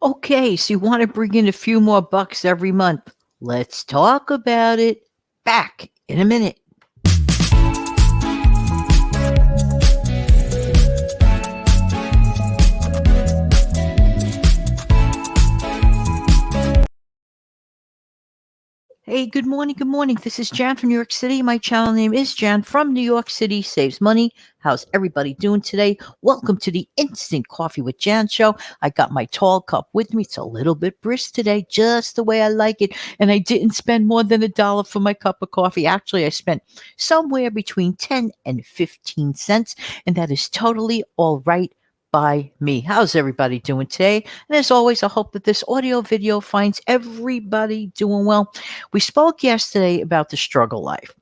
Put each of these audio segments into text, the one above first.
Okay, so you want to bring in a few more bucks every month. Let's talk about it. Back in a minute. Hey, good morning. Good morning. This is Jan from New York City. My channel name is Jan from New York City Saves Money. How's everybody doing today? Welcome to the Instant Coffee with Jan show. I got my tall cup with me. It's a little bit brisk today, just the way I like it. And I didn't spend more than $1 for my cup of coffee. Actually, I spent somewhere between 10 and 15 cents, and that is totally all right by me. How's everybody doing today? And as always, I hope that this audio video finds everybody doing well. We spoke yesterday about the struggle life,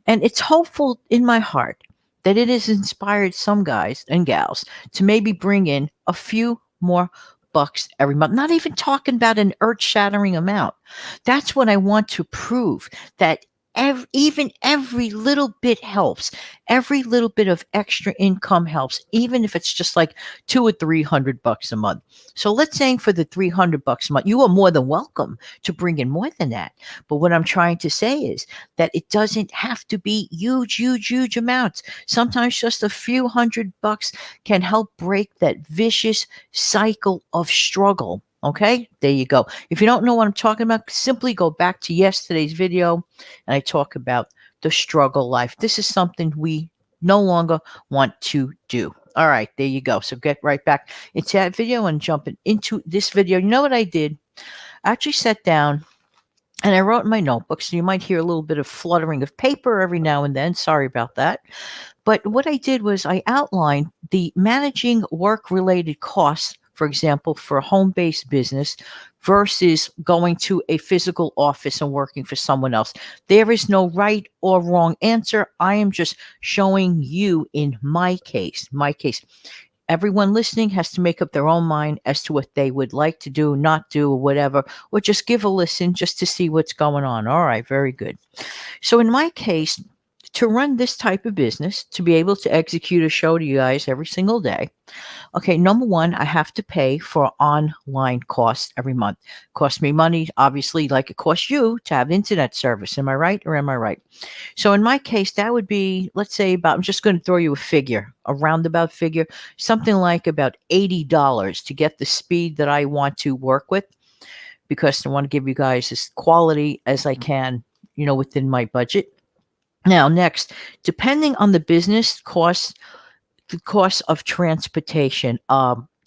and it's hopeful in my heart that it has inspired some guys and gals to maybe bring in a few more bucks every month. Not even talking about an earth shattering amount. That's what I want to prove, that even every little bit helps. Every little bit of extra income helps, even if it's just like 2 or 300 bucks a month. So let's say for the 300 bucks a month, you are more than welcome to bring in more than that. But what I'm trying to say is that it doesn't have to be huge amounts. Sometimes just a few $100 can help break that vicious cycle of struggle. Okay, there you go. If you don't know what I'm talking about, simply go back to yesterday's video and I talk about the struggle life. This is something we no longer want to do. All right, there you go. So get right back into that video and jumping into this video. You know what I did? I actually sat down and I wrote in my notebook, so you might hear a little bit of fluttering of paper every now and then. Sorry about that. But what I did was I outlined the managing work related costs, for example, for a home based business versus going to a physical office and working for someone else. There is no right or wrong answer. I am just showing you in my case. Everyone listening has to make up their own mind as to what they would like to do, not do, or whatever, or just give a listen just to see what's going on. All right, very good. So, in my case, to run this type of business, to be able to execute a show to you guys every single day, okay, number one, I have to pay for online costs every month. Costs me money, obviously, like it costs you to have internet service. Am I right or am I right? So in my case, that would be, let's say, about, I'm just going to throw you a figure, a roundabout figure, something like about $80 to get the speed that I want to work with, because I want to give you guys as quality as I can, within my budget. Now, next, depending on the business costs, the cost of transportation.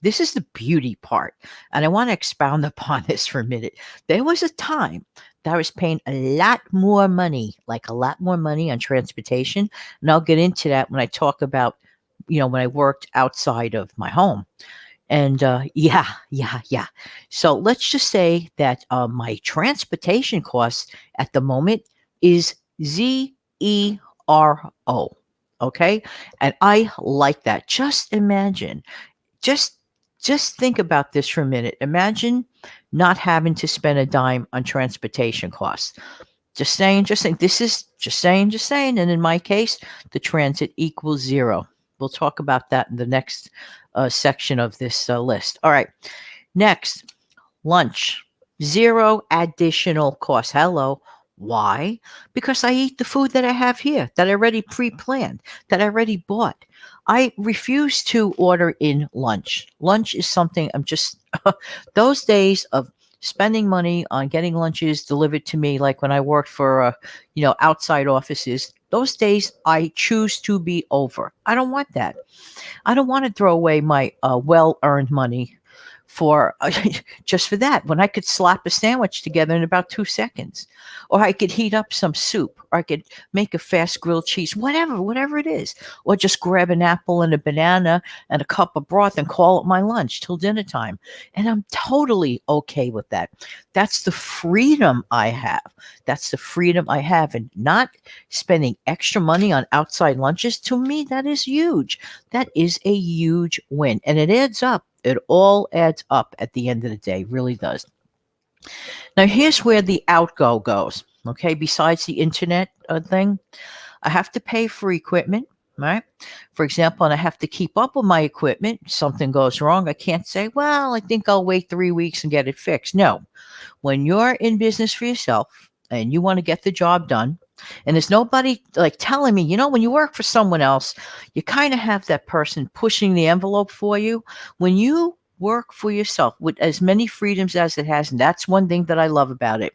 This is the beauty part, and I want to expound upon this for a minute. There was a time that I was paying a lot more money, like a lot more money on transportation, and I'll get into that when I talk about, when I worked outside of my home. And yeah. So let's just say that my transportation costs at the moment is ZERO. Okay. And I like that. Just imagine, just just think about this for a minute. Imagine not having to spend a dime on transportation costs. Just saying. This is just saying. And in my case, the transit equals zero. We'll talk about that in the next section of this list. All right. Next, lunch. Zero additional cost. Hello. Why? Because I eat the food that I have here, that I already pre planned, that I already bought. I refuse to order in lunch. Lunch is something I'm just, those days of spending money on getting lunches delivered to me, like when I worked for, outside offices, those days I choose to be over. I don't want that. I don't want to throw away my well earned money for just for that, when I could slap a sandwich together in about 2 seconds, or I could heat up some soup, or I could make a fast grilled cheese, whatever it is, or just grab an apple and a banana and a cup of broth and call it my lunch till dinner time. And I'm totally okay with that. That's the freedom I have. That's the freedom I have. And not spending extra money on outside lunches, to me, that is huge. That is a huge win. And it adds up. It all adds up at the end of the day, really does. Now, here's where the outgo goes. Okay, besides the internet thing, I have to pay for equipment. right? For example, and I have to keep up with my equipment. Something goes wrong. I can't say, well, I think I'll wait 3 weeks and get it fixed. No, when you're in business for yourself and you want to get the job done, and there's nobody like telling me, when you work for someone else, you kind of have that person pushing the envelope for you. When you work for yourself with as many freedoms as it has, and that's one thing that I love about it.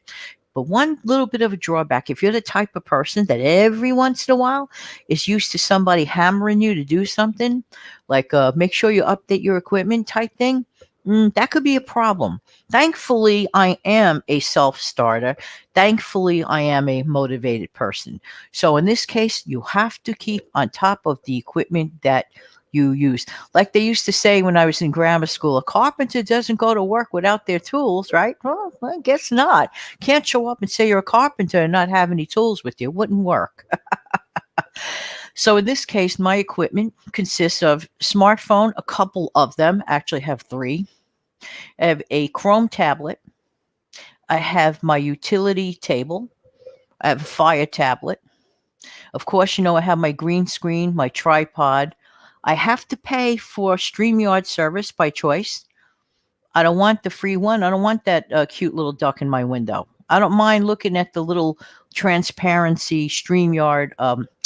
But one little bit of a drawback, if you're the type of person that every once in a while is used to somebody hammering you to do something, like make sure you update your equipment type thing, that could be a problem. Thankfully, I am a self starter. Thankfully, I am a motivated person. So in this case, you have to keep on top of the equipment that you use. Like they used to say when I was in grammar school, a carpenter doesn't go to work without their tools, right? Well, I guess not. Can't show up and say you're a carpenter and not have any tools with you. It wouldn't work. So in this case, my equipment consists of smartphone, a couple of them, actually have three. I have a Chrome tablet. I have my utility table. I have a Fire tablet. Of course, I have my green screen, my tripod. I have to pay for StreamYard service by choice. I don't want the free one. I don't want that cute little duck in my window. I don't mind looking at the little transparency StreamYard,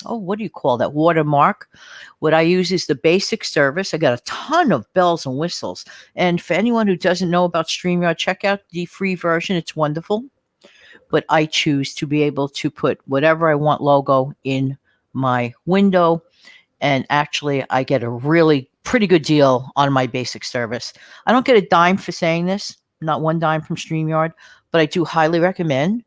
what do you call that? Watermark. What I use is the basic service. I got a ton of bells and whistles. And for anyone who doesn't know about StreamYard, check out the free version. It's wonderful. But I choose to be able to put whatever I want logo in my window. And actually, I get a really pretty good deal on my basic service. I don't get a dime for saying this, not one dime from StreamYard, but I do highly recommend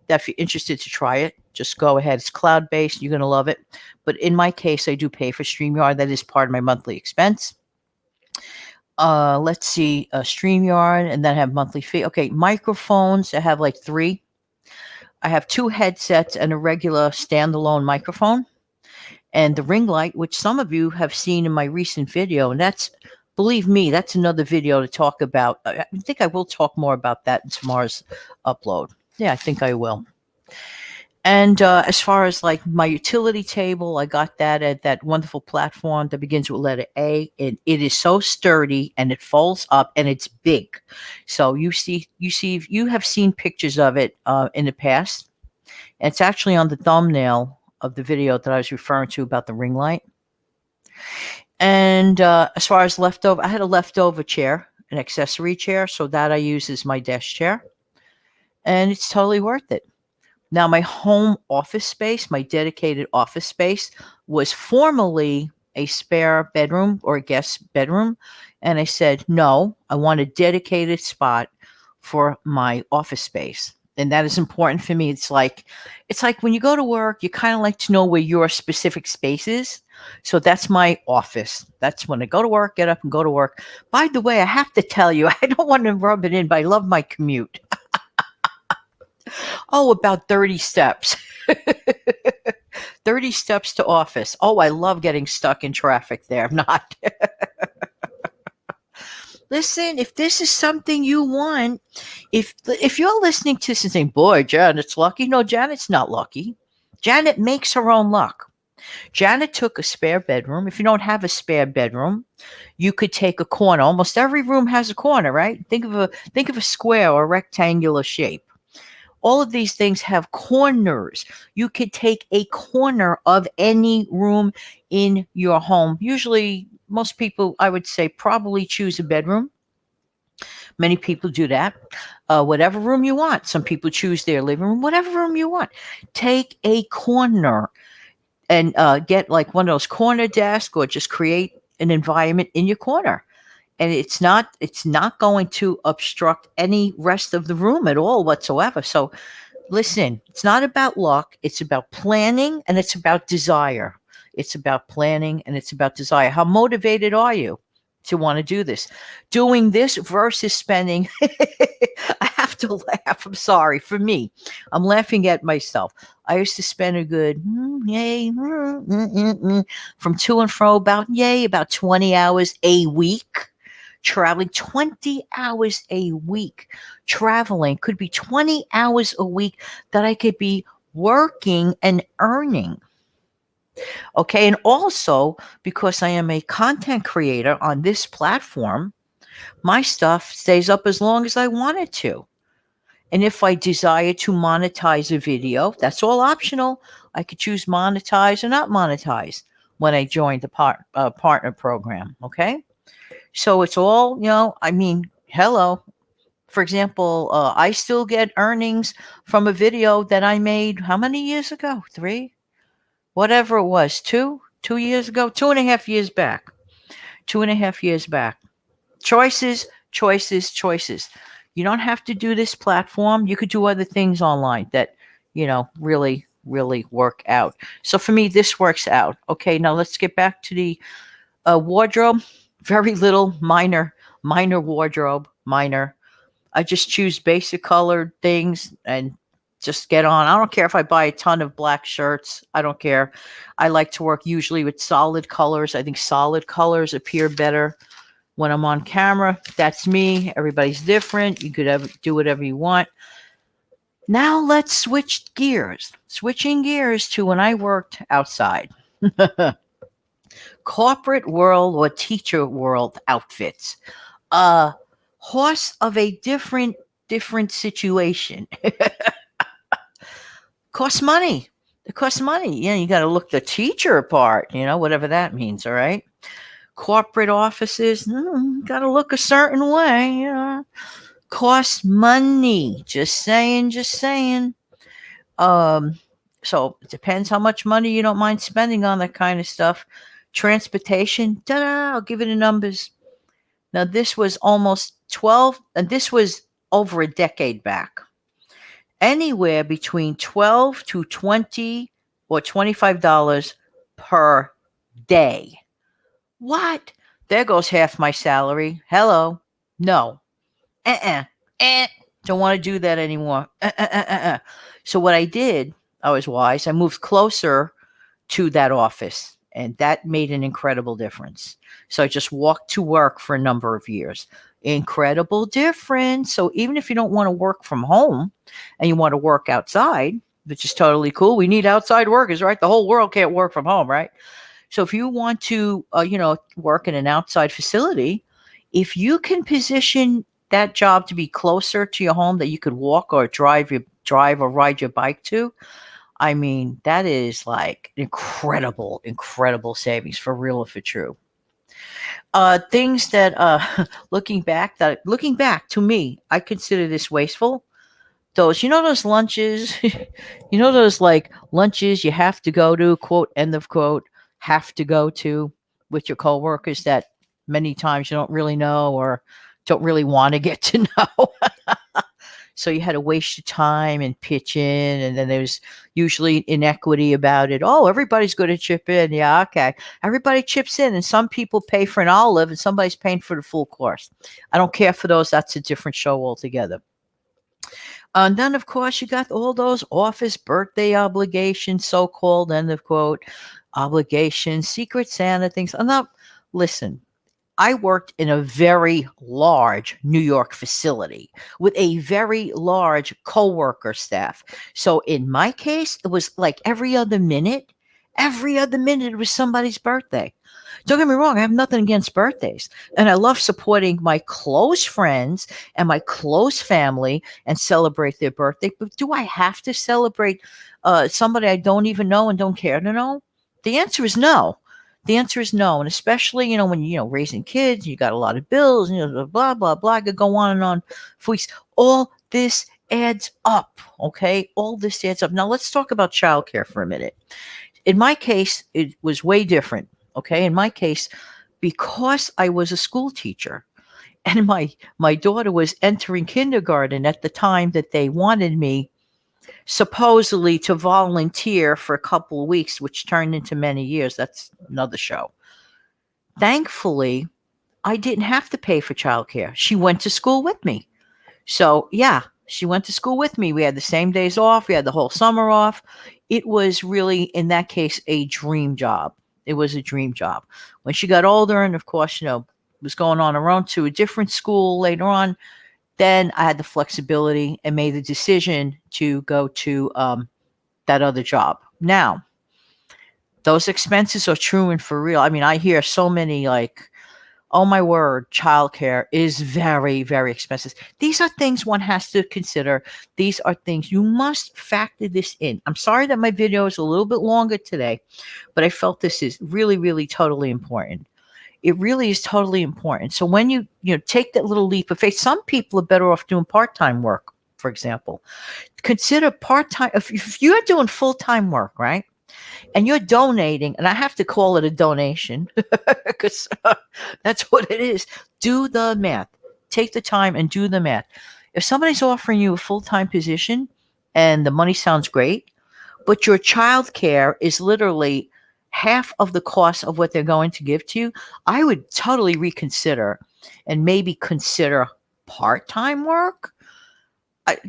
that if you're interested to try it, just go ahead. It's cloud-based. You're going to love it. But in my case, I do pay for StreamYard. That is part of my monthly expense. Let's see, StreamYard, and then I have monthly fee. Okay, microphones. I have like three. I have two headsets and a regular standalone microphone. And the ring light, which some of you have seen in my recent video. And that's, believe me, that's another video to talk about. I think I will talk more about that in tomorrow's upload. Yeah, I think I will. And as far as like my utility table, I got that at that wonderful platform that begins with letter A. And it is so sturdy and it folds up and it's big. So you have seen pictures of it in the past. And it's actually on the thumbnail of the video that I was referring to about the ring light. And as far as leftover, I had a leftover chair, an accessory chair. So that I use as my desk chair. And it's totally worth it. Now, my home office space, my dedicated office space, was formerly a spare bedroom or a guest bedroom. And I said, no, I want a dedicated spot for my office space. And that is important for me. It's like when you go to work, you kind of like to know where your specific space is. So that's my office. That's when I go to work, get up and go to work. By the way, I have to tell you, I don't want to rub it in, but I love my commute. Oh, about 30 steps. 30 steps to office. Oh, I love getting stuck in traffic there. I'm not. Listen, if this is something you want, if you're listening to this and saying, boy, Janet's lucky. No, Janet's not lucky. Janet makes her own luck. Janet took a spare bedroom. If you don't have a spare bedroom, you could take a corner. Almost every room has a corner, right? Think of a square or rectangular shape. All of these things have corners. You could take a corner of any room in your home. Usually, most people, I would say, probably choose a bedroom. Many people do that. Whatever room you want. Some people choose their living room. Whatever room you want. Take a corner and get like one of those corner desks, or just create an environment in your corner. And it's not going to obstruct any rest of the room at all whatsoever. So listen, it's not about luck. It's about planning and it's about desire. It's about planning and it's about desire. How motivated are you to want to do this? Doing this versus spending. I have to laugh. I'm sorry. For me, I'm laughing at myself. I used to spend a good, from to and fro about 20 hours a week. Traveling 20 hours a week, traveling could be 20 hours a week that I could be working and earning. Okay. And also, because I am a content creator on this platform, my stuff stays up as long as I want it to. And if I desire to monetize a video, that's all optional. I could choose monetize or not monetize when I join the partner program. Okay. So it's all, I mean, hello. For example, I still get earnings from a video that I made how many years ago? Three? Whatever it was. 2 years ago? 2.5 years back. 2.5 years back. Choices, choices, choices. You don't have to do this platform. You could do other things online that, really, really work out. So for me, this works out. Okay, now let's get back to the wardrobe. Very little, minor wardrobe, minor. I just choose basic colored things and just get on. I don't care if I buy a ton of black shirts. I don't care. I like to work usually with solid colors. I think solid colors appear better when I'm on camera. That's me. Everybody's different. You could do whatever you want. Now let's switch gears. Switching gears to when I worked outside. Corporate world or teacher world outfits. A horse of a different situation. Costs money. It costs money. You got to look the teacher apart, whatever that means, all right? Corporate offices, got to look a certain way, costs money. Just saying, just saying. So it depends how much money you don't mind spending on that kind of stuff. Transportation, I'll give you the numbers. Now, this was almost 12, and this was over a decade back. Anywhere between 12 to 20 or $25 per day. What? There goes half my salary. Hello. No. Don't want to do that anymore. So what I did, I was wise. I moved closer to that office, and that made an incredible difference. So I just walked to work for a number of years. Incredible difference. So even if you don't want to work from home and you want to work outside, which is totally cool. We need outside workers, right? The whole world can't work from home, right? So if you want to, work in an outside facility, if you can position that job to be closer to your home that you could walk or drive or ride your bike to, I mean, that is like incredible, incredible savings for real if it's true. Things that, looking back to me, I consider this wasteful. Those lunches, those like lunches you have to go to, quote, end of quote, have to go to with your coworkers that many times you don't really know or don't really want to get to know. So you had to waste your time and pitch in, and then there's usually inequity about it. Oh, everybody's going to chip in. Yeah, okay. Everybody chips in, and some people pay for an olive, and somebody's paying for the full course. I don't care for those. That's a different show altogether. And then, of course, you got all those office birthday obligations, so-called, end of quote, obligations, Secret Santa things. Listen, I worked in a very large New York facility with a very large coworker staff. So in my case, it was like every other minute it was somebody's birthday. Don't get me wrong, I have nothing against birthdays. And I love supporting my close friends and my close family and celebrate their birthday. But do I have to celebrate somebody I don't even know and don't care to know? The answer is no. The answer is no. And especially, when raising kids, you got a lot of bills, blah, blah, blah. I could go on and on for weeks. All this adds up. Okay. All this adds up. Now let's talk about childcare for a minute. In my case, it was way different. Okay. In my case, because I was a school teacher and my daughter was entering kindergarten at the time that they wanted me supposedly to volunteer for a couple of weeks, which turned into many years. That's another show. Thankfully, I didn't have to pay for childcare. She went to school with me. So, yeah, she went to school with me. We had the same days off. We had the whole summer off. It was really, in that case, a dream job. It was a dream job. When she got older and, of course, was going on her own to a different school later on, then I had the flexibility and made the decision to go to that other job. Now, Those expenses are true and for real. I mean, I hear so many like, oh my word, childcare is very, very expensive. These are things one has to consider. These are things you must factor this in. I'm sorry that my video is a little bit longer today, but I felt this is really, really totally important. It really is totally important. So when you take that little leap of faith, some people are better off doing part-time work, for example. Consider part-time if you're doing full-time work, right? And you're donating, and I have to call it a donation because that's what it is. Do the math. Take the time and do the math. If somebody's offering you a full-time position and the money sounds great, but your child care is literally half of the cost of what they're going to give to you, I would totally reconsider and maybe consider part-time work.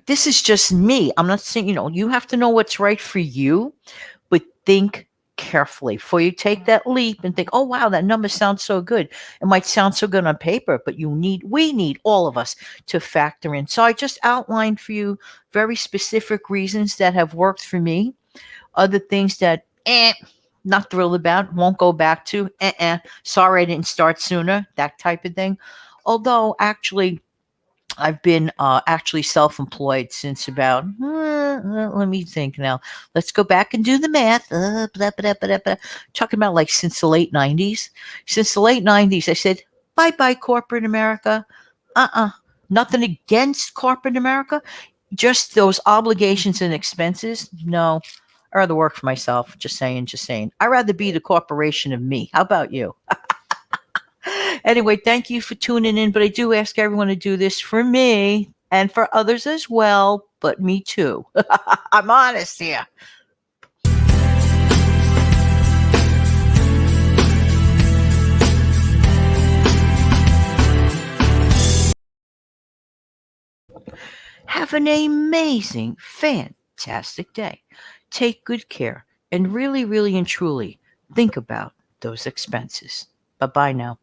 This is just me. I'm not saying, you have to know what's right for you, but think carefully before you take that leap and think, oh, wow, that number sounds so good. It might sound so good on paper, but we need all of us to factor in. So I just outlined for you very specific reasons that have worked for me. Other things that, not thrilled about, won't go back to, sorry I didn't start sooner, that type of thing. Although actually, I've been actually self-employed since about, let me think now. Let's go back and do the math. Blah, blah, blah, blah. Talking about like since the late 90s. Since the late 90s, I said, bye-bye corporate America. Nothing against corporate America. Just those obligations and expenses. No, I'd rather work for myself. Just saying, just saying. I'd rather be the corporation of me. How about you? Anyway, thank you for tuning in. But I do ask everyone to do this for me and for others as well, but me too. I'm honest here. Have an amazing, fantastic day. Take good care and really, really and truly think about those expenses. Bye bye now.